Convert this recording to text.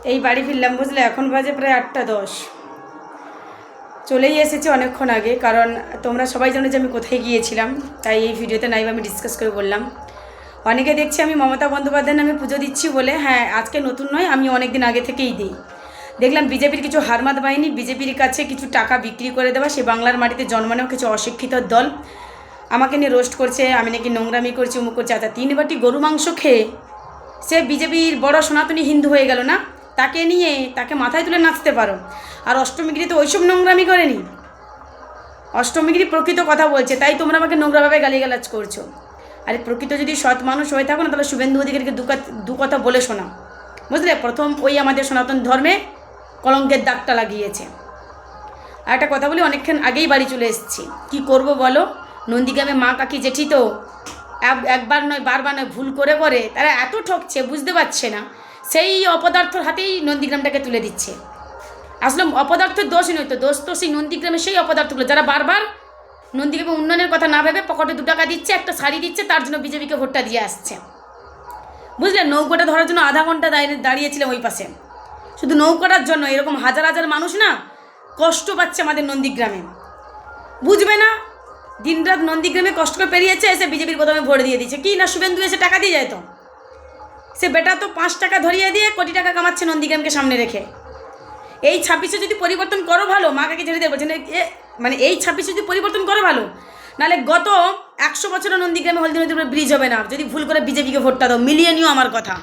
এই বাড়ি ফিরলাম বুঝলে, এখন বাজে প্রায় 8টা 10। চলেই এসেছি অনেকক্ষণ আগে, কারণ তোমরা সবাই জানো যে আমি কোথায় গিয়েছিলাম, তাই এই ভিডিওতে নাইব আমি ডিসকাস করে বললাম। অনেকে দেখছি আমি মমতা বন্দ্যোপাধ্যায়ের নামে পুজো দিচ্ছি বলে, হ্যাঁ আজকে নতুন নয়, আমি অনেক দিন আগে থেকেই দিই। দেখলাম বিজেপির কিছু হারমাত বাহিনী বিজেপির কাছে কিছু টাকা বিক্রি করে দেওয়া, সে বাংলার মাটিতে জন্মানো কিছু অশিক্ষিত দল আমাকে নিয়ে রোস্ট করছে, আমি নাকি নোংরামি করছি, উমুক করছে। আচ্ছা 3 বাটি গরু মাংস খেয়ে সে বিজেপির বড় সনাতনী হিন্দু হয়ে গেল না? তাকে নিয়ে তাকে মাথায় তুলে নাচতে পারো। আর অষ্টমীগিরি তো ওইসব নোংরামি করেনি, অষ্টমীগিরি প্রকৃত কথা বলছে, তাই তোমরা আমাকে নোংরাভাবে গালিগালাজ করছো। আরে প্রকৃত যদি সৎ মানুষ হয়ে থাকো না, তাহলে শুভেন্দু অধিকারীকে দু কথা বলে শোনা, বুঝলে? প্রথম ওই আমাদের সনাতন ধর্মে কলঙ্কের দাগটা লাগিয়েছে। আর একটা কথা বলি, অনেকক্ষণ আগেই বাড়ি চলে এসেছি, কি করব বলো? নন্দীগ্রামে মা কাকি জেঠি তো একবার নয় বারবার নয় ভুল করে করে তারা এত ঠকছে, বুঝতে পারছে না, সেই অপদার্থর হাতেই নন্দীগ্রামটাকে তুলে দিচ্ছে। আসলে অপদার্থের দোষই নয় তো, দোষ তো সেই নন্দীগ্রামের সেই অপদার্থগুলো, যারা বারবার নন্দীগ্রামে উন্নয়নের কথা না ভেবে পকেটে 2 টাকা দিচ্ছে, একটা শাড়ি দিচ্ছে, তার জন্য বিজেপিকে ভোটটা দিয়ে আসছে। বুঝলে, নৌকাটা ধরার জন্য আধা ঘন্টা দাঁড়িয়েছিলাম ওই পাশে, শুধু নৌকাটার জন্য। এরকম হাজার হাজার মানুষ না কষ্ট পাচ্ছে আমাদের নন্দীগ্রামে, বুঝবে না? দিনরাত নন্দীগ্রামে কষ্ট করে পেরিয়েছে, এসে বিজেপির প্রথমে ভোট দিয়ে দিচ্ছে। কি না শুভেন্দু এসে টাকা দিয়ে যায় তো, সে বেটা তো 5 টাকা ধরিয়ে দিয়ে কোটি টাকা কামাচ্ছে নন্দীগ্রামকে সামনে রেখে। এই 26-এ যদি পরিবর্তন করো ভালো, মা কাকে ছেড়ে দিয়ে বলছেন মানে এই 26-এ যদি পরিবর্তন করো ভালো, নাহলে গত 100 বছরও নন্দীগ্রামে হলদিনদী ব্রিজ হবে না, যদি ভুল করে বিজেপিকে ভোটটা দাও। মিলিয়ে নিও আমার কথা।